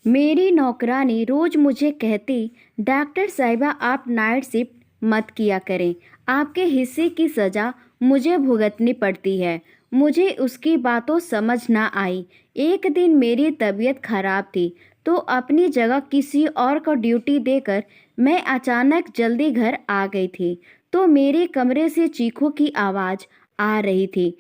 मेरी नौकरानी रोज मुझे कहती, डॉक्टर साहिबा आप नाइट शिफ्ट मत किया करें, आपके हिस्से की सजा मुझे भुगतनी पड़ती है। मुझे उसकी बातों समझ ना आई। एक दिन मेरी तबीयत खराब थी तो अपनी जगह किसी और को ड्यूटी देकर मैं अचानक जल्दी घर आ गई थी। तो मेरे कमरे से चीखों की आवाज़ आ रही थी।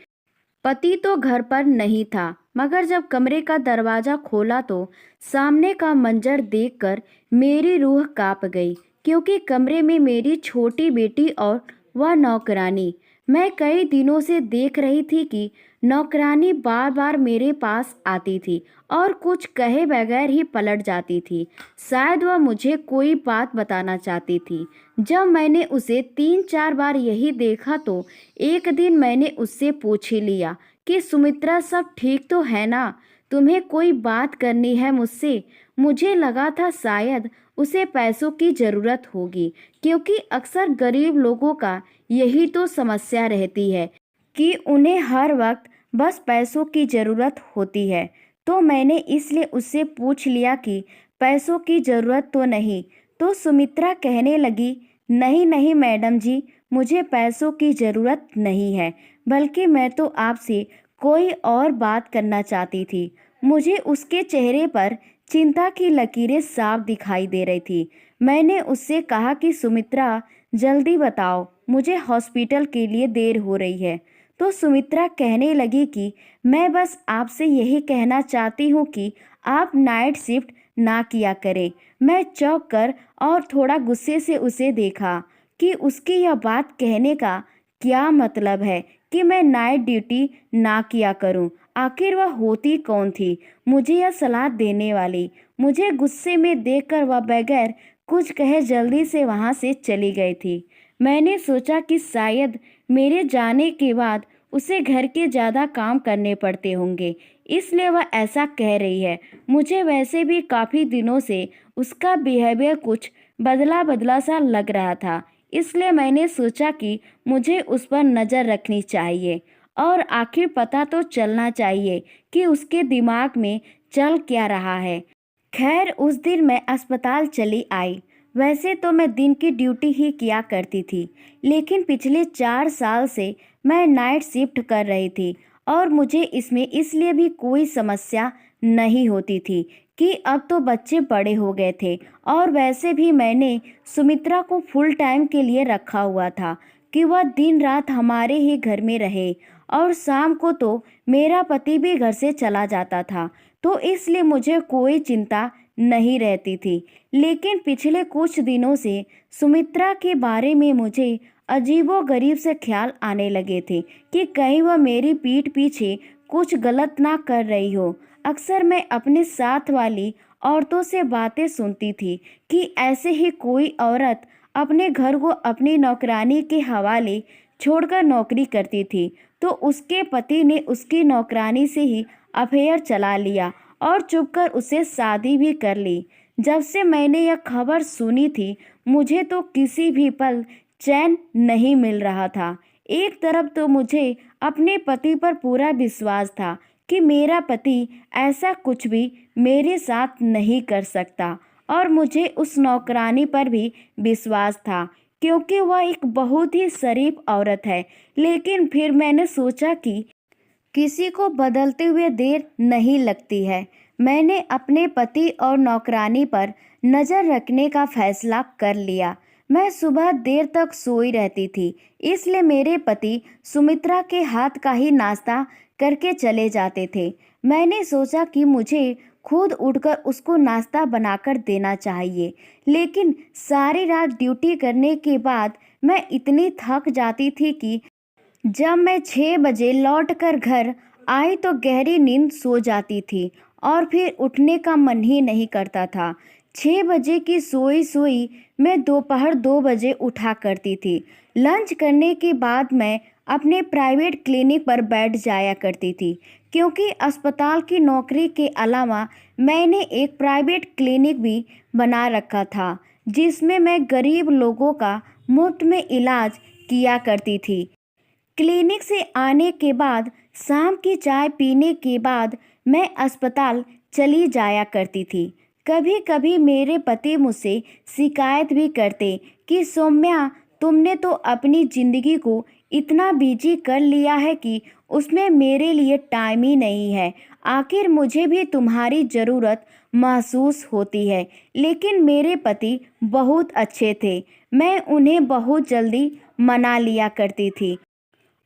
पति तो घर पर नहीं था, मगर जब कमरे का दरवाजा खोला तो सामने का मंजर देखकर मेरी रूह कांप गई, क्योंकि कमरे में मेरी छोटी बेटी और वह नौकरानी। मैं कई दिनों से देख रही थी कि नौकरानी बार बार मेरे पास आती थी और कुछ कहे बगैर ही पलट जाती थी। शायद वह मुझे कोई बात बताना चाहती थी। जब मैंने उसे 3-4 बार यही देखा तो एक दिन मैंने उससे पूछ ही लिया कि सुमित्रा सब ठीक तो है ना, तुम्हें कोई बात करनी है मुझसे। मुझे लगा था शायद उसे पैसों की ज़रूरत होगी, क्योंकि अक्सर गरीब लोगों का यही तो समस्या रहती है कि उन्हें हर वक्त बस पैसों की ज़रूरत होती है। तो मैंने इसलिए उससे पूछ लिया कि पैसों की ज़रूरत तो नहीं। तो सुमित्रा कहने लगी, नहीं नहीं मैडम जी, मुझे पैसों की ज़रूरत नहीं है, बल्कि मैं तो आपसे कोई और बात करना चाहती थी। मुझे उसके चेहरे पर चिंता की लकीरें साफ दिखाई दे रही थी। मैंने उससे कहा कि सुमित्रा, जल्दी बताओ, मुझे हॉस्पिटल के लिए देर हो रही है। तो सुमित्रा कहने लगी कि मैं बस आपसे यही कहना चाहती हूँ कि आप नाइट शिफ्ट ना किया करें। मैं चौंक कर और थोड़ा गुस्से से उसे देखा कि उसकी यह बात कहने का क्या मतलब है कि मैं नाइट ड्यूटी ना किया करूं। आखिर वह होती कौन थी मुझे यह सलाह देने वाली। मुझे गुस्से में देखकर वह बगैर कुछ कहे जल्दी से वहां से चली गई थी। मैंने सोचा कि शायद मेरे जाने के बाद उसे घर के ज़्यादा काम करने पड़ते होंगे, इसलिए वह ऐसा कह रही है। मुझे वैसे भी काफ़ी दिनों से उसका बिहेवियर कुछ बदला बदला सा लग रहा था, इसलिए मैंने सोचा कि मुझे उस पर नज़र रखनी चाहिए और आखिर पता तो चलना चाहिए कि उसके दिमाग में चल क्या रहा है। खैर उस दिन मैं अस्पताल चली आई। वैसे तो मैं दिन की ड्यूटी ही किया करती थी, लेकिन पिछले 4 साल से मैं नाइट शिफ्ट कर रही थी और मुझे इसमें इसलिए भी कोई समस्या नहीं होती थी कि अब तो बच्चे बड़े हो गए थे और वैसे भी मैंने सुमित्रा को फुल टाइम के लिए रखा हुआ था कि वह दिन रात हमारे ही घर में रहे और शाम को तो मेरा पति भी घर से चला जाता था, तो इसलिए मुझे कोई चिंता नहीं रहती थी। लेकिन पिछले कुछ दिनों से सुमित्रा के बारे में मुझे अजीबोगरीब से ख्याल आने लगे थे कि कहीं वह मेरी पीठ पीछे कुछ गलत ना कर रही हो। अक्सर मैं अपने साथ वाली औरतों से बातें सुनती थी कि ऐसे ही कोई औरत अपने घर को अपनी नौकरानी के हवाले छोड़कर नौकरी करती थी, तो उसके पति ने उसकी नौकरानी से ही अफेयर चला लिया और चुपकर उससे शादी भी कर ली। जब से मैंने यह खबर सुनी थी, मुझे तो किसी भी पल चैन नहीं मिल रहा था। एक तरफ तो मुझे अपने पति पर पूरा विश्वास था कि मेरा पति ऐसा कुछ भी मेरे साथ नहीं कर सकता, और मुझे उस नौकरानी पर भी विश्वास था क्योंकि वह एक बहुत ही शरीफ औरत है। लेकिन फिर मैंने सोचा कि किसी को बदलते हुए देर नहीं लगती है। मैंने अपने पति और नौकरानी पर नज़र रखने का फैसला कर लिया। मैं सुबह देर तक सोई रहती थी, इसलिए मेरे पति सुमित्रा के हाथ का ही नाश्ता करके चले जाते थे। मैंने सोचा कि मुझे खुद उठकर उसको नाश्ता बनाकर देना चाहिए, लेकिन सारी रात ड्यूटी करने के बाद मैं इतनी थक जाती थी कि जब मैं 6 बजे लौटकर घर आई तो गहरी नींद सो जाती थी और फिर उठने का मन ही नहीं करता था। 6 बजे की सोई सोई मैं दोपहर 2 बजे उठा करती थी। लंच करने के बाद मैं अपने प्राइवेट क्लिनिक पर बैठ जाया करती थी, क्योंकि अस्पताल की नौकरी के अलावा मैंने एक प्राइवेट क्लिनिक भी बना रखा था, जिसमें मैं गरीब लोगों का मुफ्त में इलाज किया करती थी। क्लिनिक से आने के बाद शाम की चाय पीने के बाद मैं अस्पताल चली जाया करती थी। कभी कभी मेरे पति मुझसे शिकायत भी करते कि सौम्या, तुमने तो अपनी जिंदगी को इतना बिजी कर लिया है कि उसमें मेरे लिए टाइम ही नहीं है। आखिर मुझे भी तुम्हारी ज़रूरत महसूस होती है। लेकिन मेरे पति बहुत अच्छे थे। मैं उन्हें बहुत जल्दी मना लिया करती थी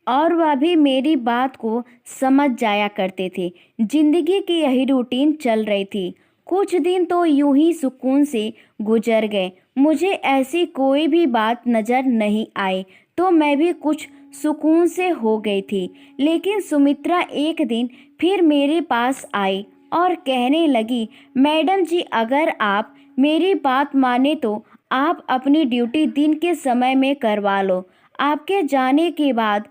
और वह भी मेरी बात को समझ जाया करते थे। जिंदगी की यही रूटीन चल रही थी। कुछ दिन तो यूं ही सुकून से गुजर गए। मुझे ऐसी कोई भी बात नज़र नहीं आई तो मैं भी कुछ सुकून से हो गई थी। लेकिन सुमित्रा एक दिन फिर मेरे पास आई और कहने लगी, मैडम जी, अगर आप मेरी बात माने तो आप अपनी ड्यूटी दिन के समय में करवा लो। आपके जाने के बाद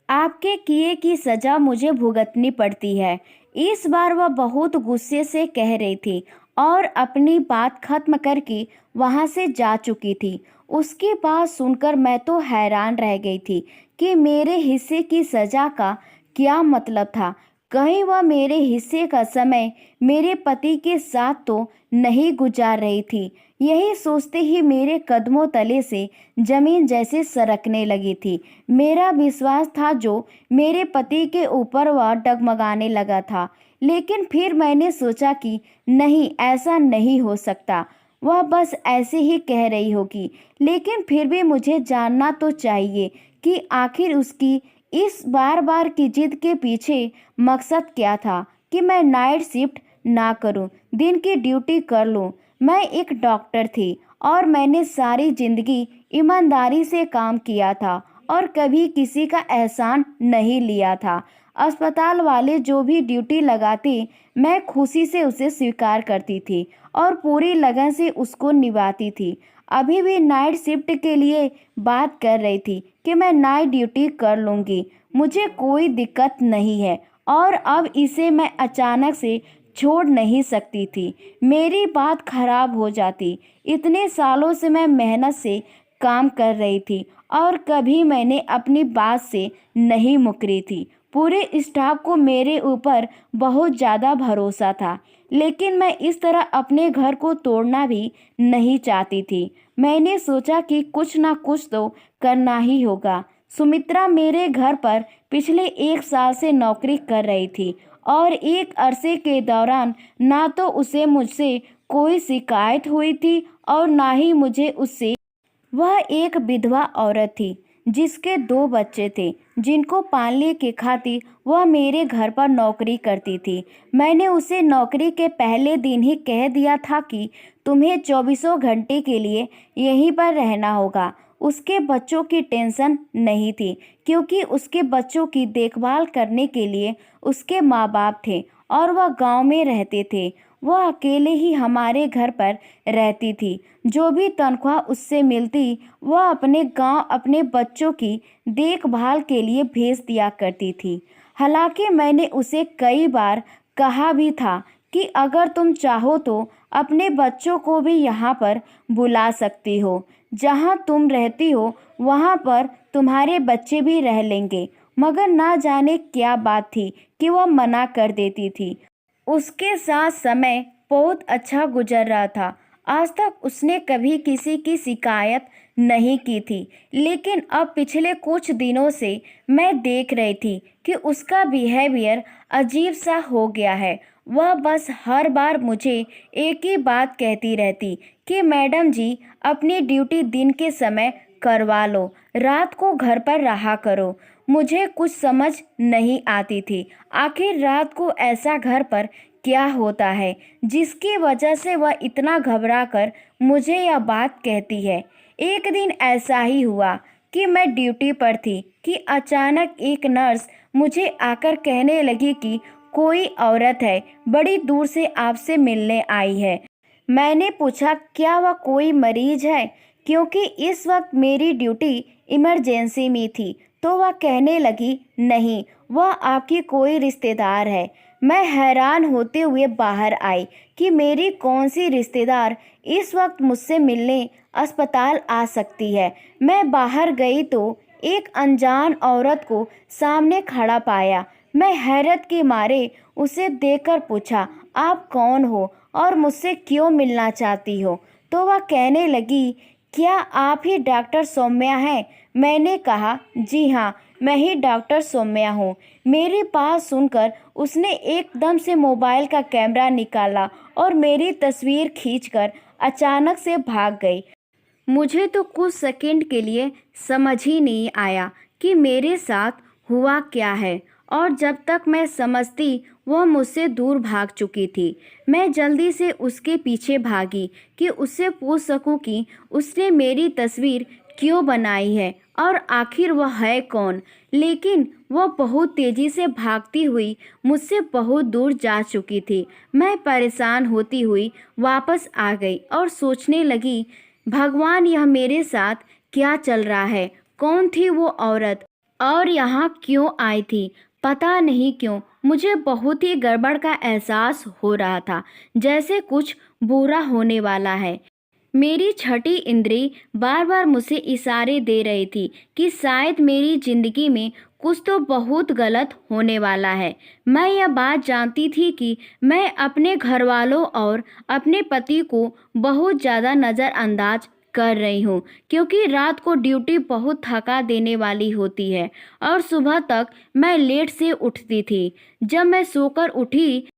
आपके किए की सज़ा मुझे भुगतनी पड़ती है। इस बार वह बहुत गुस्से से कह रही थी और अपनी बात खत्म करके वहाँ से जा चुकी थी। उसकी बात सुनकर मैं तो हैरान रह गई थी कि मेरे हिस्से की सज़ा का क्या मतलब था। कहीं वह मेरे हिस्से का समय मेरे पति के साथ तो नहीं गुजार रही थी। यही सोचते ही मेरे कदमों तले से जमीन जैसे सरकने लगी थी। मेरा विश्वास था जो मेरे पति के ऊपर वह डगमगाने लगा था। लेकिन फिर मैंने सोचा कि नहीं, ऐसा नहीं हो सकता। वह बस ऐसे ही कह रही होगी। लेकिन फिर भी मुझे जानना तो चाहिए कि आखिर उसकी इस बार बार की जिद के पीछे मकसद क्या था कि मैं नाइट शिफ्ट ना करूं, दिन की ड्यूटी कर लूं। मैं एक डॉक्टर थी और मैंने सारी जिंदगी ईमानदारी से काम किया था और कभी किसी का एहसान नहीं लिया था। अस्पताल वाले जो भी ड्यूटी लगाते मैं खुशी से उसे स्वीकार करती थी और पूरी लगन से उसको निभाती थी। अभी भी नाइट शिफ्ट के लिए बात कर रही थी कि मैं नाइट ड्यूटी कर लूँगी, मुझे कोई दिक्कत नहीं है और अब इसे मैं अचानक से छोड़ नहीं सकती थी। मेरी बात खराब हो जाती। इतने सालों से मैं मेहनत से काम कर रही थी और कभी मैंने अपनी बात से नहीं मुकरी थी। पूरे स्टाफ को मेरे ऊपर बहुत ज़्यादा भरोसा था। लेकिन मैं इस तरह अपने घर को तोड़ना भी नहीं चाहती थी। मैंने सोचा कि कुछ ना कुछ तो करना ही होगा। सुमित्रा मेरे घर पर पिछले 1 साल से नौकरी कर रही थी और एक अरसे के दौरान ना तो उसे मुझसे कोई शिकायत हुई थी और ना ही मुझे उससे। वह एक विधवा औरत थी जिसके 2 बच्चे थे जिनको पालने के खातिर वह मेरे घर पर नौकरी करती थी। मैंने उसे नौकरी के पहले दिन ही कह दिया था कि तुम्हें 24 घंटे के लिए यहीं पर रहना होगा। उसके बच्चों की टेंशन नहीं थी क्योंकि उसके बच्चों की देखभाल करने के लिए उसके माँ बाप थे और वह गांव में रहते थे। वह अकेले ही हमारे घर पर रहती थी। जो भी तनख्वाह उससे मिलती वह अपने गांव अपने बच्चों की देखभाल के लिए भेज दिया करती थी। हालांकि मैंने उसे कई बार कहा भी था कि अगर तुम चाहो तो अपने बच्चों को भी यहाँ पर बुला सकती हो। जहाँ तुम रहती हो वहाँ पर तुम्हारे बच्चे भी रह लेंगे। मगर ना जाने क्या बात थी कि वह मना कर देती थी। उसके साथ समय बहुत अच्छा गुजर रहा था। आज तक उसने कभी किसी की शिकायत नहीं की थी। लेकिन अब पिछले कुछ दिनों से मैं देख रही थी कि उसका बिहेवियर अजीब सा हो गया है। वह बस हर बार मुझे एक ही बात कहती रहती कि मैडम जी, अपनी ड्यूटी दिन के समय करवा लो, रात को घर पर रहा करो। मुझे कुछ समझ नहीं आती थी आखिर रात को ऐसा घर पर क्या होता है जिसकी वजह से वह इतना घबरा कर मुझे यह बात कहती है। एक दिन ऐसा ही हुआ कि मैं ड्यूटी पर थी कि अचानक एक नर्स मुझे आकर कहने लगी कि कोई औरत है, बड़ी दूर से आपसे मिलने आई है। मैंने पूछा क्या वह कोई मरीज है, क्योंकि इस वक्त मेरी ड्यूटी इमरजेंसी में थी। तो वह कहने लगी नहीं, वह आपकी कोई रिश्तेदार है। मैं हैरान होते हुए बाहर आई कि मेरी कौन सी रिश्तेदार इस वक्त मुझसे मिलने अस्पताल आ सकती है। मैं बाहर गई तो एक अनजान औरत को सामने खड़ा पाया। मैं हैरत के मारे उसे देखकर पूछा, आप कौन हो और मुझसे क्यों मिलना चाहती हो? तो वह कहने लगी, क्या आप ही डॉक्टर सौम्या हैं? मैंने कहा, जी हाँ, मैं ही डॉक्टर सौम्या हूँ। मेरी बात सुनकर उसने एकदम से मोबाइल का कैमरा निकाला और मेरी तस्वीर खींचकर अचानक से भाग गई। मुझे तो कुछ सेकंड के लिए समझ ही नहीं आया कि मेरे साथ हुआ क्या है, और जब तक मैं समझती वह मुझसे दूर भाग चुकी थी। मैं जल्दी से उसके पीछे भागी कि उससे पूछ सकूं कि उसने मेरी तस्वीर क्यों बनाई है और आखिर वह है कौन। लेकिन वह बहुत तेज़ी से भागती हुई मुझसे बहुत दूर जा चुकी थी। मैं परेशान होती हुई वापस आ गई और सोचने लगी, भगवान, यह मेरे साथ क्या चल रहा है? कौन थी वो औरत और यहाँ क्यों आई थी? पता नहीं क्यों मुझे बहुत ही गड़बड़ का एहसास हो रहा था, जैसे कुछ बुरा होने वाला है। मेरी छठी इंद्री बार बार मुझे इशारे दे रही थी कि शायद मेरी जिंदगी में कुछ तो बहुत गलत होने वाला है। मैं यह बात जानती थी कि मैं अपने घर वालों और अपने पति को बहुत ज़्यादा नज़रअंदाज कर रही हूँ, क्योंकि रात को ड्यूटी बहुत थका देने वाली होती है और सुबह तक मैं लेट से उठती थी। जब मैं सोकर उठी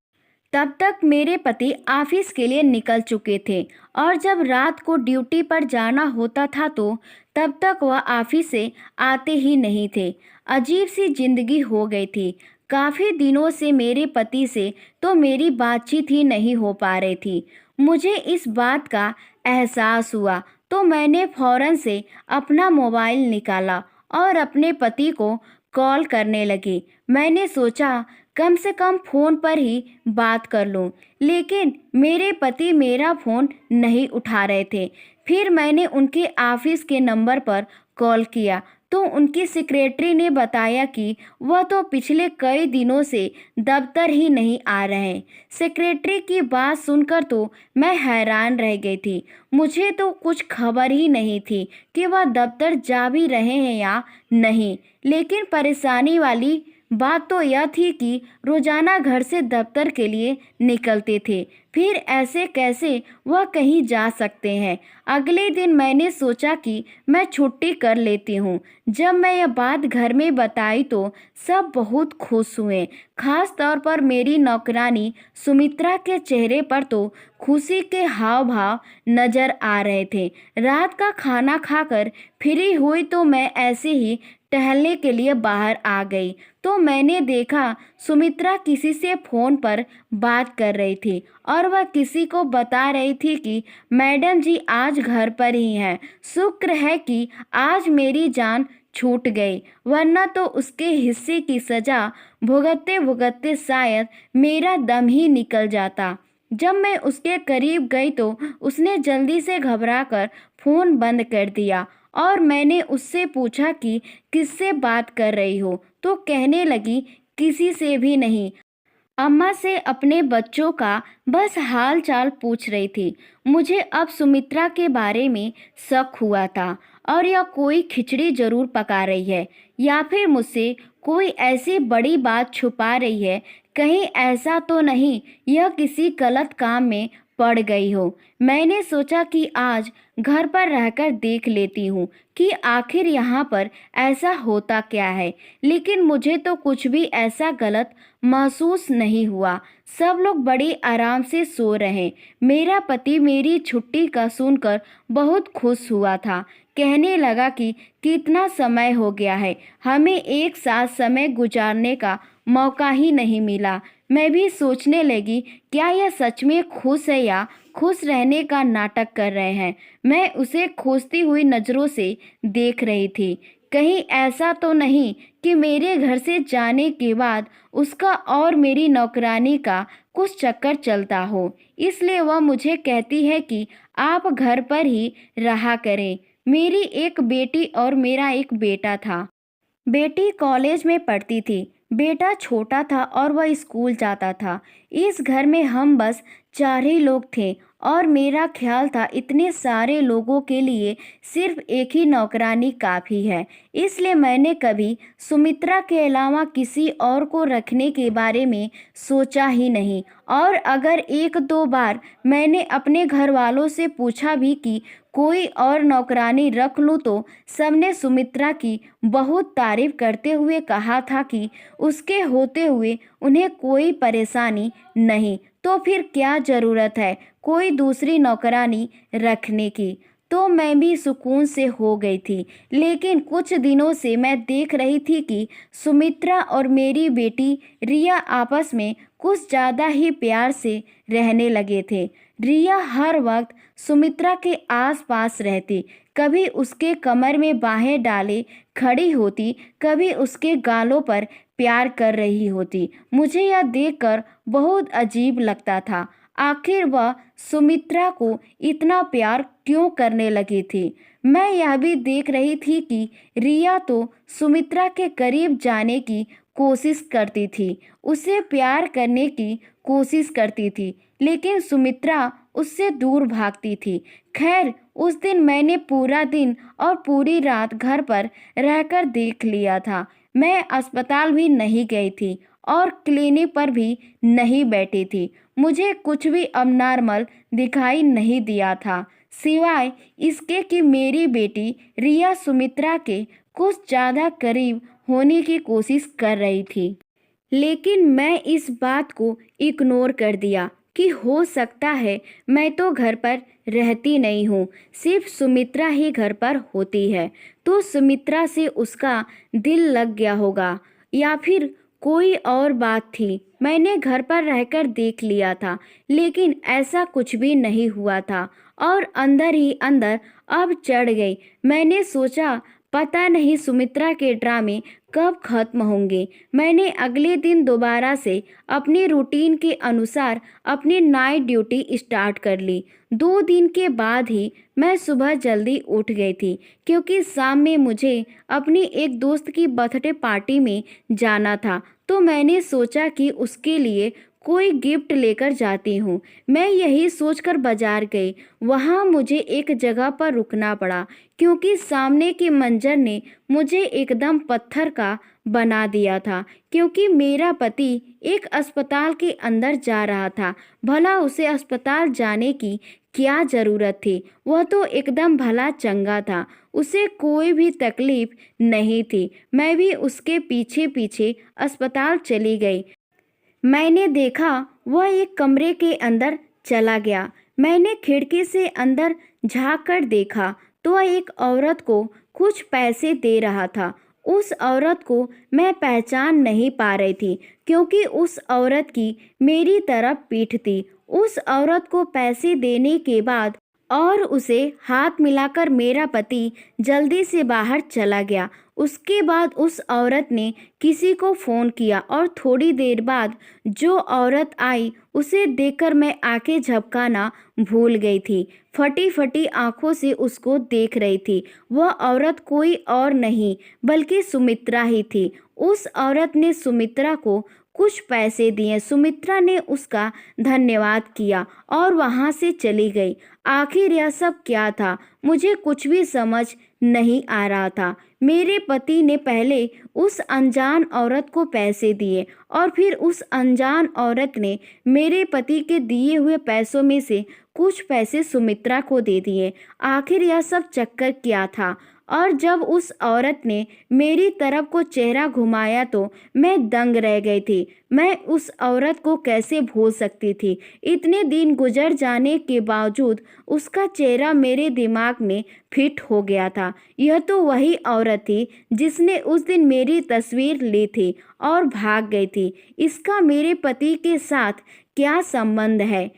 तब तक मेरे पति ऑफिस के लिए निकल चुके थे, और जब रात को ड्यूटी पर जाना होता था तो तब तक वह ऑफिस से आते ही नहीं थे। अजीब सी जिंदगी हो गई थी। काफ़ी दिनों से मेरे पति से तो मेरी बातचीत ही नहीं हो पा रही थी। मुझे इस बात का एहसास हुआ तो मैंने फौरन से अपना मोबाइल निकाला और अपने पति को कॉल करने लगी। मैंने सोचा कम से कम फ़ोन पर ही बात कर लूं, लेकिन मेरे पति मेरा फ़ोन नहीं उठा रहे थे। फिर मैंने उनके ऑफिस के नंबर पर कॉल किया तो उनकी सेक्रेटरी ने बताया कि वह तो पिछले कई दिनों से दफ्तर ही नहीं आ रहे। सेक्रेटरी की बात सुनकर तो मैं हैरान रह गई थी। मुझे तो कुछ खबर ही नहीं थी कि वह दफ्तर जा भी रहे हैं या नहीं। लेकिन परेशानी वाली बात तो यह थी कि रोजाना घर से दफ्तर के लिए निकलते थे, फिर ऐसे कैसे वह कहीं जा सकते हैं। अगले दिन मैंने सोचा कि मैं छुट्टी कर लेती हूँ। जब मैं यह बात घर में बताई तो सब बहुत खुश हुए, खास तौर पर मेरी नौकरानी सुमित्रा के चेहरे पर तो खुशी के हाव भाव नजर आ रहे थे। रात का खाना खाकर फ्री हुई तो मैं ऐसे ही टहलने के लिए बाहर आ गई तो मैंने देखा सुमित्रा किसी से फ़ोन पर बात कर रही थी और वह किसी को बता रही थी कि मैडम जी आज घर पर ही हैं। शुक्र है कि आज मेरी जान छूट गई, वरना तो उसके हिस्से की सज़ा भुगतते भुगतते शायद मेरा दम ही निकल जाता। जब मैं उसके करीब गई तो उसने जल्दी से घबराकर फ़ोन बंद कर दिया और मैंने उससे पूछा कि किससे बात कर रही हो, तो कहने लगी, किसी से भी नहीं, अम्मा से अपने बच्चों का बस हाल चाल पूछ रही थी। मुझे अब सुमित्रा के बारे में शक हुआ था और यह कोई खिचड़ी जरूर पका रही है या फिर मुझसे कोई ऐसी बड़ी बात छुपा रही है। कहीं ऐसा तो नहीं यह किसी गलत काम में पड़ गई हो। मैंने सोचा कि आज घर पर रहकर देख लेती हूँ कि आखिर यहाँ पर ऐसा होता क्या है। लेकिन मुझे तो कुछ भी ऐसा गलत महसूस नहीं हुआ। सब लोग बड़ी आराम से सो रहे। मेरा पति मेरी छुट्टी का सुनकर बहुत खुश हुआ था। कहने लगा कि कितना समय हो गया है, हमें एक साथ समय गुजारने का मौका ही नहीं मिला। मैं भी सोचने लगी, क्या यह सच में खुश है या खुश रहने का नाटक कर रहे हैं। मैं उसे खोजती हुई नज़रों से देख रही थी। कहीं ऐसा तो नहीं कि मेरे घर से जाने के बाद उसका और मेरी नौकरानी का कुछ चक्कर चलता हो, इसलिए वह मुझे कहती है कि आप घर पर ही रहा करें। मेरी एक बेटी और मेरा एक बेटा था। बेटी कॉलेज में पढ़ती थी, बेटा छोटा था और वह स्कूल जाता था। इस घर में हम बस 4 ही लोग थे और मेरा ख्याल था इतने सारे लोगों के लिए सिर्फ एक ही नौकरानी काफ़ी है। इसलिए मैंने कभी सुमित्रा के अलावा किसी और को रखने के बारे में सोचा ही नहीं। और अगर 1-2 बार मैंने अपने घर वालों से पूछा भी कि कोई और नौकरानी रख लूँ तो सबने सुमित्रा की बहुत तारीफ करते हुए कहा था कि उसके होते हुए उन्हें कोई परेशानी नहीं, तो फिर क्या ज़रूरत है कोई दूसरी नौकरानी रखने की। तो मैं भी सुकून से हो गई थी। लेकिन कुछ दिनों से मैं देख रही थी कि सुमित्रा और मेरी बेटी रिया आपस में कुछ ज़्यादा ही प्यार से रहने लगे थे। रिया हर वक्त सुमित्रा के आसपास रहती, कभी उसके कमर में बाहें डाले खड़ी होती, कभी उसके गालों पर प्यार कर रही होती। मुझे यह देखकर बहुत अजीब लगता था। आखिर वह सुमित्रा को इतना प्यार क्यों करने लगी थी। मैं यह भी देख रही थी कि रिया तो सुमित्रा के करीब जाने की कोशिश करती थी, उसे प्यार करने की कोशिश करती थी, लेकिन सुमित्रा उससे दूर भागती थी। खैर, उस दिन मैंने पूरा दिन और पूरी रात घर पर रहकर देख लिया था। मैं अस्पताल भी नहीं गई थी और क्लिनिक पर भी नहीं बैठी थी। मुझे कुछ भी अबनॉर्मल दिखाई नहीं दिया था, सिवाय इसके कि मेरी बेटी रिया सुमित्रा के कुछ ज़्यादा करीब होने की कोशिश कर रही थी। लेकिन मैं इस बात को इग्नोर कर दिया कि हो सकता है मैं तो घर पर रहती नहीं हूँ, सिर्फ सुमित्रा ही घर पर होती है। तो सुमित्रा से उसका दिल लग गया होगा या फिर कोई और बात थी। मैंने घर पर रहकर देख लिया था, लेकिन ऐसा कुछ भी नहीं हुआ था और अंदर ही अंदर अब चढ़ गई। मैंने सोचा पता नहीं सुमित्रा के ड्रामे कब खत्म होंगे। मैंने अगले दिन दोबारा से अपने रूटीन के अनुसार अपनी नाइट ड्यूटी स्टार्ट कर ली। 2 दिन के बाद ही मैं सुबह जल्दी उठ गई थी, क्योंकि शाम में मुझे अपनी एक दोस्त की बर्थडे पार्टी में जाना था। तो मैंने सोचा कि उसके लिए कोई गिफ्ट लेकर जाती हूँ। मैं यही सोचकर बाजार गई। वहाँ मुझे एक जगह पर रुकना पड़ा, क्योंकि सामने के मंजर ने मुझे एकदम पत्थर का बना दिया था। क्योंकि मेरा पति एक अस्पताल के अंदर जा रहा था। भला उसे अस्पताल जाने की क्या ज़रूरत थी? वह तो एकदम भला चंगा था, उसे कोई भी तकलीफ नहीं थी। मैं भी उसके पीछे पीछे अस्पताल चली गई। मैंने देखा वह एक कमरे के अंदर चला गया। मैंने खिड़की से अंदर झांक कर देखा तो वह एक औरत को कुछ पैसे दे रहा था। उस औरत को मैं पहचान नहीं पा रही थी, क्योंकि उस औरत की मेरी तरफ पीठ थी। उस औरत को पैसे देने के बाद और उसे हाथ मिलाकर मेरा पति जल्दी से बाहर चला गया। उसके बाद उस औरत ने किसी को फ़ोन किया और थोड़ी देर बाद जो औरत आई उसे देखकर मैं आंखें झपकाना भूल गई थी। फटी फटी आंखों से उसको देख रही थी। वह औरत कोई और नहीं बल्कि सुमित्रा ही थी। उस औरत ने सुमित्रा को कुछ पैसे दिए। सुमित्रा ने उसका धन्यवाद किया और वहाँ से चली गई। आखिर यह सब क्या था? मुझे कुछ भी समझ नहीं आ रहा था। मेरे पति ने पहले उस अनजान औरत को पैसे दिए और फिर उस अनजान औरत ने मेरे पति के दिए हुए पैसों में से कुछ पैसे सुमित्रा को दे दिए। आखिर यह सब चक्कर क्या था? और जब उस औरत ने मेरी तरफ को चेहरा घुमाया तो मैं दंग रह गई थी। मैं उस औरत को कैसे भूल सकती थी? इतने दिन गुजर जाने के बावजूद उसका चेहरा मेरे दिमाग में फिट हो गया था। यह तो वही औरत थी जिसने उस दिन मेरी तस्वीर ली थी और भाग गई थी। इसका मेरे पति के साथ क्या संबंध है?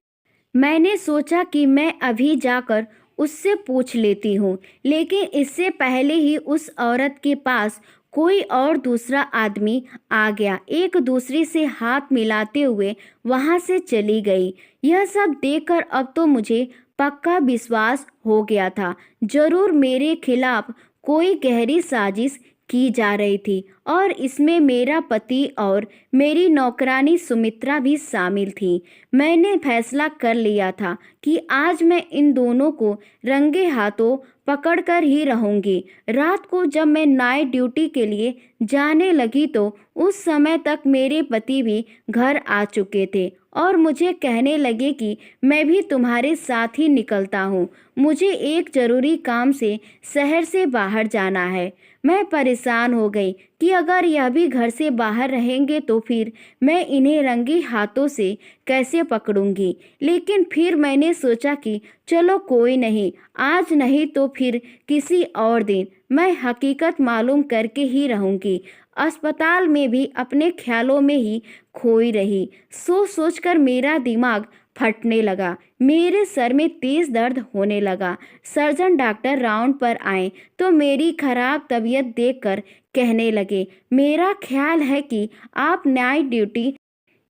मैंने सोचा कि मैं अभी जाकर उससे पूछ लेती हूँ, लेकिन इससे पहले ही उस औरत के पास कोई और दूसरा आदमी आ गया। एक दूसरे से हाथ मिलाते हुए वहाँ से चली गई। यह सब देखकर अब तो मुझे पक्का विश्वास हो गया था, जरूर मेरे खिलाफ कोई गहरी साजिश की जा रही थी और इसमें मेरा पति और मेरी नौकरानी सुमित्रा भी शामिल थी। मैंने फैसला कर लिया था कि आज मैं इन दोनों को रंगे हाथों पकड़कर ही रहूंगी। रात को जब मैं नाइट ड्यूटी के लिए जाने लगी तो उस समय तक मेरे पति भी घर आ चुके थे और मुझे कहने लगे कि मैं भी तुम्हारे साथ ही निकलता हूँ, मुझे एक ज़रूरी काम से शहर से बाहर जाना है। मैं परेशान हो गई कि अगर यह भी घर से बाहर रहेंगे तो फिर मैं इन्हें रंगे हाथों से कैसे पकड़ूंगी। लेकिन फिर मैंने सोचा कि चलो कोई नहीं, आज नहीं तो फिर किसी और दिन मैं हकीकत मालूम करके ही रहूंगी। अस्पताल में भी अपने ख्यालों में ही खोई रही। सोच सोचकर मेरा दिमाग फटने लगा, मेरे सर में तेज दर्द होने लगा। सर्जन डॉक्टर राउंड पर आए तो मेरी खराब तबीयत देखकर कहने लगे, मेरा ख्याल है कि आप नाइट ड्यूटी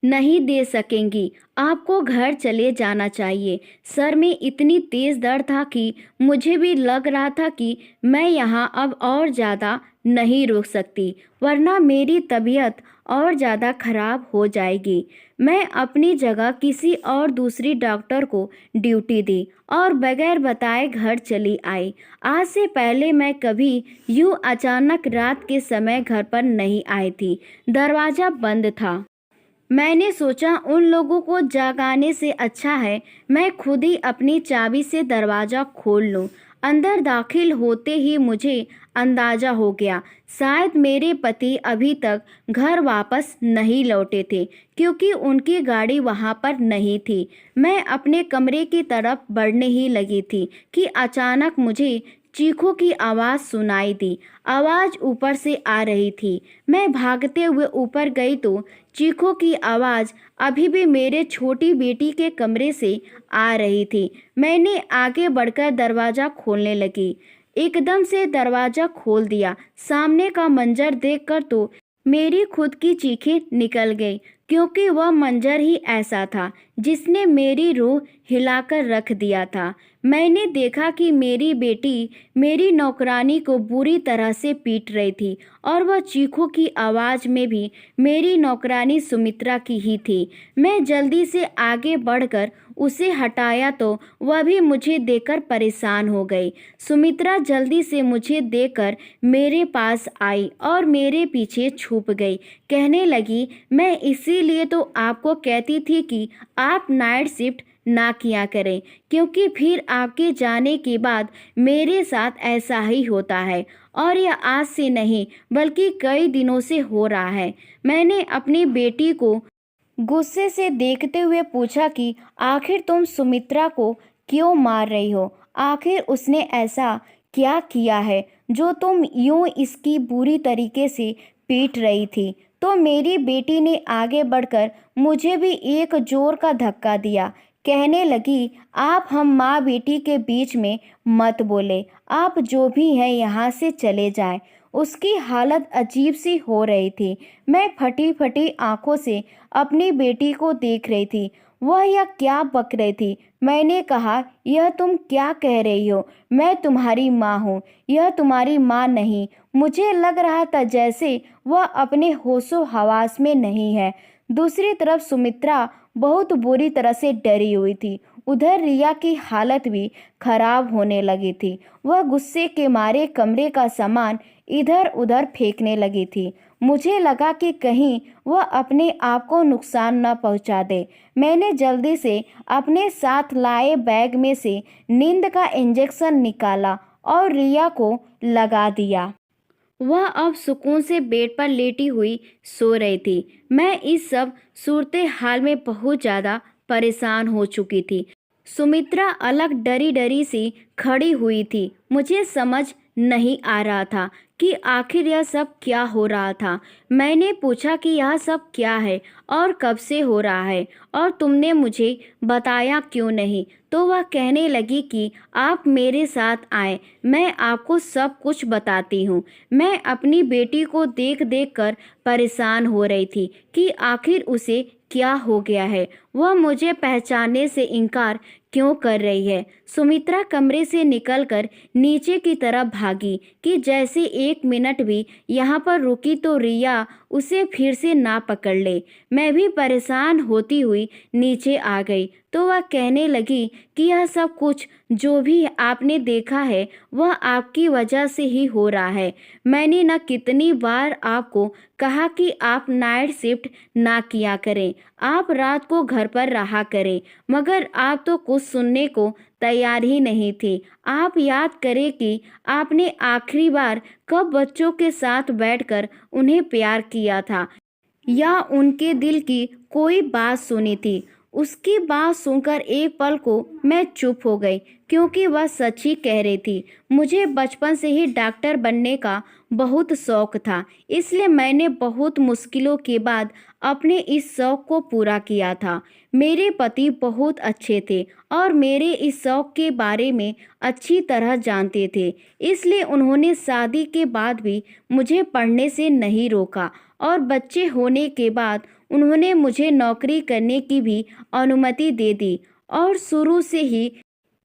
नहीं दे सकेंगी, आपको घर चले जाना चाहिए। सर में इतनी तेज दर्द था कि मुझे भी लग रहा था कि मैं यहाँ अब और ज़्यादा नहीं रुक सकती, वरना मेरी तबीयत और ज़्यादा खराब हो जाएगी। मैं अपनी जगह किसी और दूसरी डॉक्टर को ड्यूटी दी और बगैर बताए घर चली आई। आज से पहले मैं कभी यूँ अचानक रात के समय घर पर नहीं आई थी। दरवाज़ा बंद था। मैंने सोचा उन लोगों को जगाने से अच्छा है मैं खुद ही अपनी चाबी से दरवाज़ा खोल लूं। अंदर दाखिल होते ही मुझे अंदाज़ा हो गया, शायद मेरे पति अभी तक घर वापस नहीं लौटे थे क्योंकि उनकी गाड़ी वहां पर नहीं थी। मैं अपने कमरे की तरफ बढ़ने ही लगी थी कि अचानक मुझे चीखों की आवाज़ सुनाई दी। आवाज़ ऊपर से आ रही थी। मैं भागते हुए ऊपर गई तो चीखों की आवाज़ अभी भी मेरे छोटी बेटी के कमरे से आ रही थी। मैंने आगे बढ़कर दरवाज़ा खोलने लगी। एकदम से दरवाज़ा खोल दिया। सामने का मंजर देखकर तो मेरी खुद की चीखें निकल गई क्योंकि वह मंजर ही ऐसा था जिसने मेरी रूह हिलाकर रख दिया था। मैंने देखा कि मेरी बेटी मेरी नौकरानी को बुरी तरह से पीट रही थी और वह चीखों की आवाज़ में भी मेरी नौकरानी सुमित्रा की ही थी। मैं जल्दी से आगे बढ़कर उसे हटाया तो वह भी मुझे देखकर परेशान हो गई। सुमित्रा जल्दी से मुझे देखकर मेरे पास आई और मेरे पीछे छुप गई। कहने लगी, मैं इसीलिए तो आपको कहती थी कि आप नाइट शिफ्ट ना किया करें क्योंकि फिर आपके जाने के बाद मेरे साथ ऐसा ही होता है और यह आज से नहीं बल्कि कई दिनों से हो रहा है। मैंने अपनी बेटी को गुस्से से देखते हुए पूछा कि आखिर तुम सुमित्रा को क्यों मार रही हो? आखिर उसने ऐसा क्या किया है जो तुम यूं इसकी बुरी तरीके से पीट रही थी? तो मेरी बेटी ने आगे बढ़कर मुझे भी एक जोर का धक्का दिया। कहने लगी, आप हम माँ बेटी के बीच में मत बोले, आप जो भी हैं यहाँ से चले जाएं। उसकी हालत अजीब सी हो रही थी। मैं फटी फटी आंखों से अपनी बेटी को देख रही थी। वह यह क्या बक रही थी। मैंने कहा, यह तुम क्या कह रही हो? मैं तुम्हारी माँ हूँ, यह तुम्हारी माँ नहीं। मुझे लग रहा था जैसे वह अपने होशो हवास में नहीं है। दूसरी तरफ सुमित्रा बहुत बुरी तरह से डरी हुई थी। उधर रिया की हालत भी खराब होने लगी थी। वह गुस्से के मारे कमरे का सामान इधर उधर फेंकने लगी थी। मुझे लगा कि कहीं वह अपने आप को नुकसान न पहुंचा दे। मैंने जल्दी से अपने साथ लाए बैग में से नींद का इंजेक्शन निकाला और रिया को लगा दिया। वह अब सुकून से बेड पर लेटी हुई सो रही थी। मैं इस सब सूरत हाल में बहुत ज़्यादा परेशान हो चुकी थी। सुमित्रा अलग डरी डरी सी खड़ी हुई थी। मुझे समझ नहीं आ रहा था कि आखिर यह सब क्या हो रहा था। मैंने पूछा कि यह सब क्या है और कब से हो रहा है और तुमने मुझे बताया क्यों नहीं? तो वह कहने लगी कि आप मेरे साथ आए, मैं आपको सब कुछ बताती हूँ। मैं अपनी बेटी को देख देख कर परेशान हो रही थी कि आखिर उसे क्या हो गया है। वह मुझे पहचानने से इनकार क्यों कर रही है। सुमित्रा कमरे से निकलकर नीचे की तरफ भागी कि जैसे 1 मिनट भी यहाँ पर रुकी तो रिया उसे फिर से ना पकड़ ले। मैं भी परेशान होती हुई नीचे आ गई तो वह कहने लगी कि यह सब कुछ जो भी आपने देखा है वह आपकी वजह से ही हो रहा है। मैंने न कितनी बार आपको कहा कि आप नाइट शिफ्ट ना किया करें, आप रात को घर पर रहा करें, मगर आप तो कुछ सुनने को तैयार ही नहीं थे। आप याद करें कि आपने आखिरी बार कब बच्चों के साथ बैठकर उन्हें प्यार किया था या उनके दिल की कोई बात सुनी थी। उसकी बात सुनकर एक पल को मैं चुप हो गई क्योंकि वह सच ही कह रही थी। मुझे बचपन से ही डॉक्टर बनने का बहुत शौक था, इसलिए मैंने बहुत मुश्किलों के बाद अपने इस शौक को पूरा किया था। मेरे पति बहुत अच्छे थे और मेरे इस शौक के बारे में अच्छी तरह जानते थे, इसलिए उन्होंने शादी के बाद भी मुझे पढ़ने से नहीं रोका और बच्चे होने के बाद उन्होंने मुझे नौकरी करने की भी अनुमति दे दी। और शुरू से ही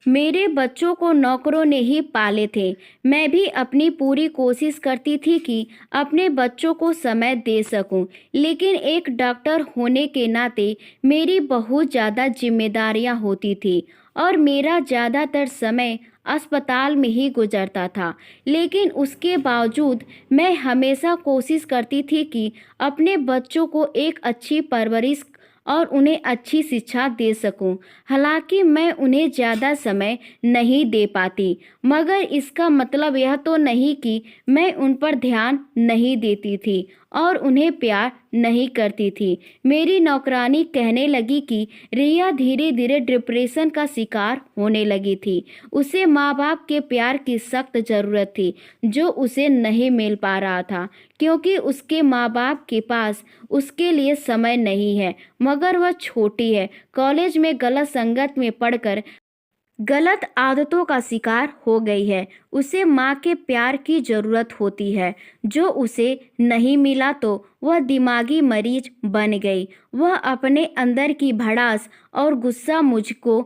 मेरे बच्चों को नौकरों ने ही पाले थे। मैं भी अपनी पूरी कोशिश करती थी कि अपने बच्चों को समय दे सकूं, लेकिन एक डॉक्टर होने के नाते मेरी बहुत ज़्यादा जिम्मेदारियां होती थी और मेरा ज़्यादातर समय अस्पताल में ही गुजरता था। लेकिन उसके बावजूद मैं हमेशा कोशिश करती थी कि अपने बच्चों को एक अच्छी परवरिश और उन्हें अच्छी शिक्षा दे सकूं। हालांकि मैं उन्हें ज़्यादा समय नहीं दे पाती, मगर इसका मतलब यह तो नहीं कि मैं उन पर ध्यान नहीं देती थी और उन्हें प्यार नहीं करती थी। मेरी नौकरानी कहने लगी कि रिया धीरे धीरे डिप्रेशन का शिकार होने लगी थी। उसे माँ बाप के प्यार की सख्त ज़रूरत थी जो उसे नहीं मिल पा रहा था क्योंकि उसके माँ बाप के पास उसके लिए समय नहीं है, मगर वह छोटी है। कॉलेज में गलत संगत में पढ़कर गलत आदतों का शिकार हो गई है। उसे माँ के प्यार की ज़रूरत होती है जो उसे नहीं मिला तो वह दिमागी मरीज बन गई। वह अपने अंदर की भड़ास और गुस्सा मुझको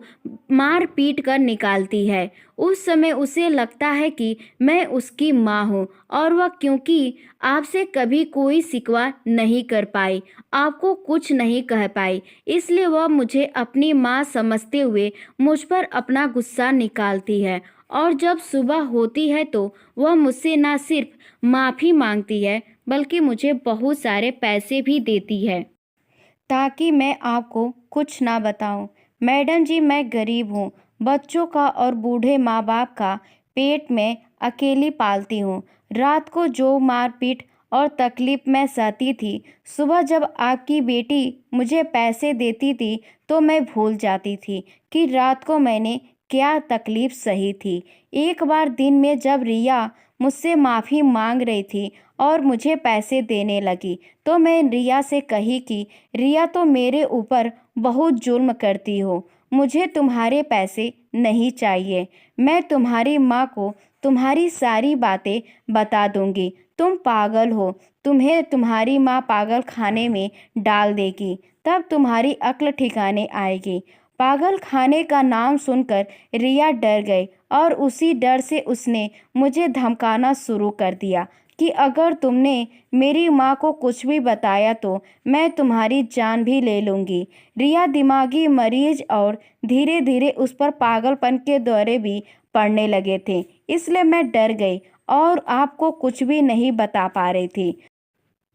मार पीट कर निकालती है। उस समय उसे लगता है कि मैं उसकी माँ हूँ और वह क्योंकि आपसे कभी कोई शिकवा नहीं कर पाई, आपको कुछ नहीं कह पाई, इसलिए वह मुझे अपनी माँ समझते हुए मुझ पर अपना गुस्सा निकालती है। और जब सुबह होती है तो वह मुझसे ना सिर्फ माफ़ी मांगती है बल्कि मुझे बहुत सारे पैसे भी देती है ताकि मैं आपको कुछ ना बताऊं। मैडम जी, मैं गरीब हूँ, बच्चों का और बूढ़े माँ बाप का पेट में अकेली पालती हूँ। रात को जो मारपीट और तकलीफ मैं सहती थी, सुबह जब आपकी बेटी मुझे पैसे देती थी तो मैं भूल जाती थी कि रात को मैंने क्या तकलीफ सही थी। एक बार दिन में जब रिया मुझसे माफ़ी मांग रही थी और मुझे पैसे देने लगी तो मैं रिया से कही कि रिया, तो मेरे ऊपर बहुत जुल्म करती हो, मुझे तुम्हारे पैसे नहीं चाहिए। मैं तुम्हारी माँ को तुम्हारी सारी बातें बता दूंगी। तुम पागल हो, तुम्हें तुम्हारी माँ पागल खाने में डाल देगी, तब तुम्हारी अक्ल ठिकाने आएगी। पागल खाने का नाम सुनकर रिया डर गई और उसी डर से उसने मुझे धमकाना शुरू कर दिया कि अगर तुमने मेरी माँ को कुछ भी बताया तो मैं तुम्हारी जान भी ले लूँगी। रिया दिमागी मरीज और धीरे धीरे उस पर पागलपन के दौरे भी पड़ने लगे थे, इसलिए मैं डर गई और आपको कुछ भी नहीं बता पा रही थी।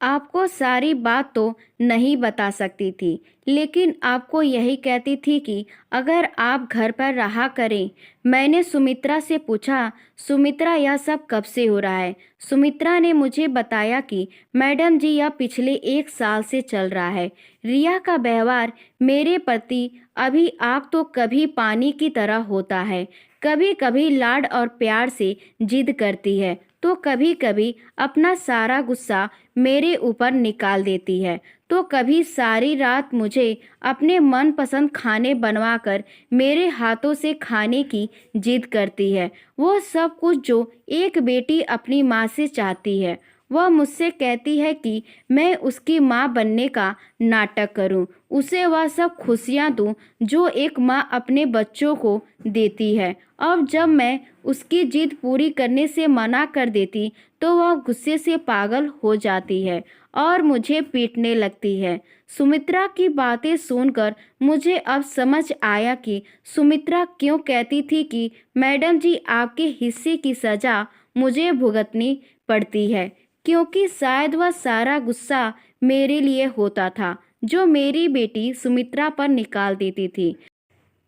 आपको सारी बात तो नहीं बता सकती थी, लेकिन आपको यही कहती थी कि अगर आप घर पर रहा करें। मैंने सुमित्रा से पूछा, सुमित्रा, यह सब कब से हो रहा है? सुमित्रा ने मुझे बताया कि मैडम जी, यह पिछले 1 साल से चल रहा है। रिया का व्यवहार मेरे प्रति अभी आग तो कभी पानी की तरह होता है, कभी कभी लाड और प्यार से जिद करती है तो कभी कभी अपना सारा गुस्सा मेरे ऊपर निकाल देती है, तो कभी सारी रात मुझे अपने मनपसंद खाने बनवाकर मेरे हाथों से खाने की जिद करती है। वो सब कुछ जो एक बेटी अपनी माँ से चाहती है। वह मुझसे कहती है कि मैं उसकी माँ बनने का नाटक करूं, उसे वह सब खुशियां दूं जो एक माँ अपने बच्चों को देती है। अब जब मैं उसकी जिद पूरी करने से मना कर देती तो वह गुस्से से पागल हो जाती है और मुझे पीटने लगती है। सुमित्रा की बातें सुनकर मुझे अब समझ आया कि सुमित्रा क्यों कहती थी कि मैडम जी आपके हिस्से की सजा मुझे भुगतनी पड़ती है, क्योंकि शायद वह सारा गुस्सा मेरे लिए होता था जो मेरी बेटी सुमित्रा पर निकाल देती थी।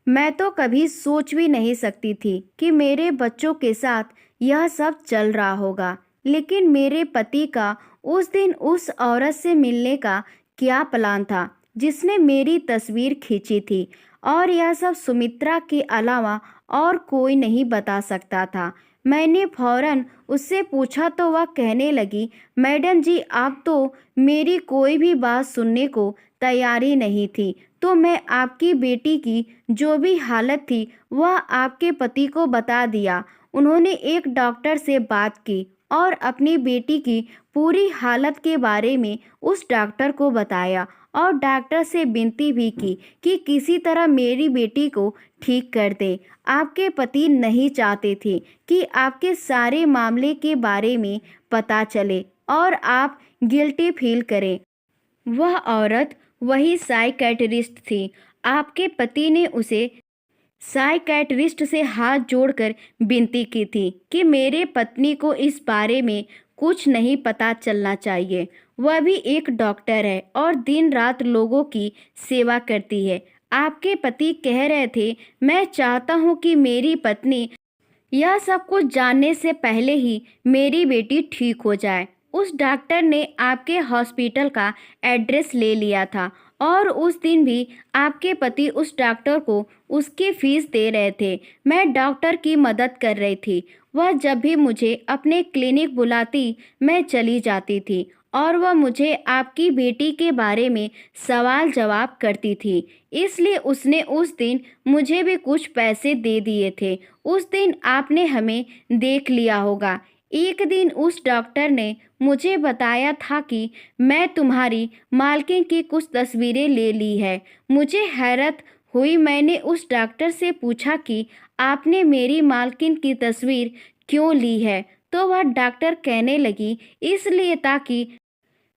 मैं तो कभी सोच भी नहीं सकती थी कि मेरे बच्चों के साथ यह सब चल रहा होगा, लेकिन मेरे पति का उस दिन उस औरत से मिलने का क्या प्लान था जिसने मेरी तस्वीर खींची थी, और यह सब सुमित्रा के अलावा और कोई नहीं बता सकता था। मैंने फौरन उससे पूछा तो वह कहने लगी, मैडम जी आप तो मेरी कोई भी बात सुनने को तैयारी नहीं थी, तो मैं आपकी बेटी की जो भी हालत थी वह आपके पति को बता दिया। उन्होंने एक डॉक्टर से बात की और अपनी बेटी की पूरी हालत के बारे में उस डॉक्टर को बताया और डॉक्टर से विनती भी की कि किसी तरह मेरी बेटी को ठीक कर दे। आपके पति नहीं चाहते थे कि आपके सारे मामले के बारे में पता चले और आप गिल्टी फील करें। वह औरत वही साइकेट्रिस्ट थी। आपके पति ने उसे साइकेट्रिस्ट से हाथ जोड़कर विनती की थी कि मेरे पत्नी को इस बारे में कुछ नहीं पता चलना चाहिए। वह भी एक डॉक्टर है और दिन रात लोगों की सेवा करती है। आपके पति कह रहे थे, मैं चाहता हूँ कि मेरी पत्नी यह सब कुछ जानने से पहले ही मेरी बेटी ठीक हो जाए। उस डॉक्टर ने आपके हॉस्पिटल का एड्रेस ले लिया था और उस दिन भी आपके पति उस डॉक्टर को उसकी फीस दे रहे थे। मैं डॉक्टर की मदद कर रही थी। वह जब भी मुझे अपने क्लिनिक बुलाती मैं चली जाती थी और वह मुझे आपकी बेटी के बारे में सवाल जवाब करती थी। इसलिए उसने उस दिन मुझे भी कुछ पैसे दे दिए थे। उस दिन आपने हमें देख लिया होगा। एक दिन उस डॉक्टर ने मुझे बताया था कि मैं तुम्हारी मालकिन की कुछ तस्वीरें ले ली है। मुझे हैरत हुई। मैंने उस डॉक्टर से पूछा कि आपने मेरी मालकिन की तस्वीर क्यों ली है, तो वह डॉक्टर कहने लगी, इसलिए ताकि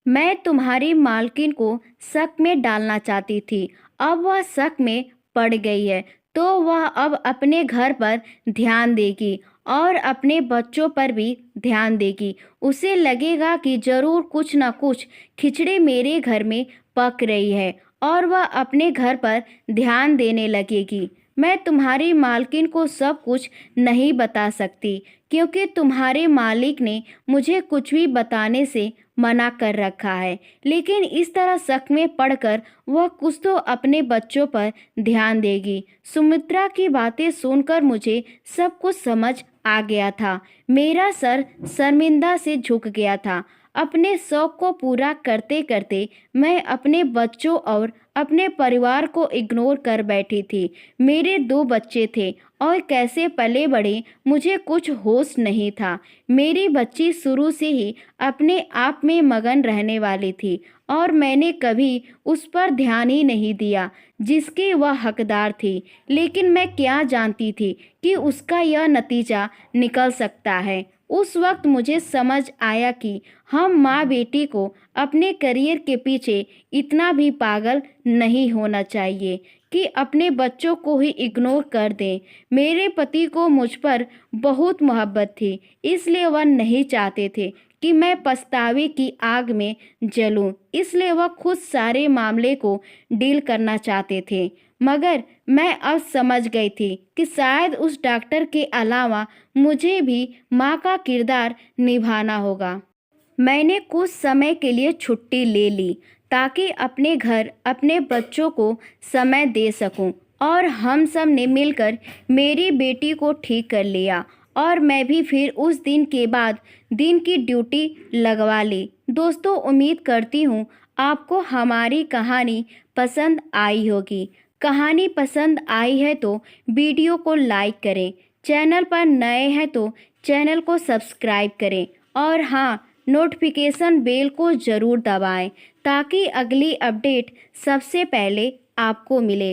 मैं तुम्हारी मालकिन को शक में डालना चाहती थी। अब वह शक में पड़ गई है तो वह अब अपने घर पर ध्यान देगी और अपने बच्चों पर भी ध्यान देगी। उसे लगेगा कि जरूर कुछ न कुछ खिचड़ी मेरे घर में पक रही है और वह अपने घर पर ध्यान देने लगेगी। मैं तुम्हारी मालकिन को सब कुछ नहीं बता सकती क्योंकि तुम्हारे मालिक ने मुझे कुछ भी बताने से मना कर रखा है, लेकिन इस तरह शक में पड़कर वह कुछ तो अपने बच्चों पर ध्यान देगी। सुमित्रा की बातें सुनकर मुझे सब कुछ समझ आ गया था। मेरा सर शर्मिंदा से झुक गया था। अपने शौक को पूरा करते करते मैं अपने बच्चों और अपने परिवार को इग्नोर कर बैठी थी। मेरे 2 बच्चे थे और कैसे पले बड़े मुझे कुछ होश नहीं था। मेरी बच्ची शुरू से ही अपने आप में मगन रहने वाली थी और मैंने कभी उस पर ध्यान ही नहीं दिया जिसकी वह हकदार थी। लेकिन मैं क्या जानती थी कि उसका यह नतीजा निकल सकता है। उस वक्त मुझे समझ आया कि हम माँ बेटी को अपने करियर के पीछे इतना भी पागल नहीं होना चाहिए कि अपने बच्चों को ही इग्नोर कर दें। मेरे पति को मुझ पर बहुत मोहब्बत थी, इसलिए वह नहीं चाहते थे कि मैं पछतावे की आग में जलूं। इसलिए वह खुद सारे मामले को डील करना चाहते थे। मगर मैं अब समझ गई थी कि शायद उस डॉक्टर के अलावा मुझे भी माँ का किरदार निभाना होगा। मैंने कुछ समय के लिए छुट्टी ले ली ताकि अपने घर अपने बच्चों को समय दे सकूं और हम सब ने मिलकर मेरी बेटी को ठीक कर लिया और मैं भी फिर उस दिन के बाद दिन की ड्यूटी लगवा ली। दोस्तों, उम्मीद करती हूँ आपको हमारी कहानी पसंद आई होगी। कहानी पसंद आई है तो वीडियो को लाइक करें, चैनल पर नए हैं तो चैनल को सब्सक्राइब करें और हाँ, नोटिफिकेशन बेल को ज़रूर दबाएं ताकि अगली अपडेट सबसे पहले आपको मिले।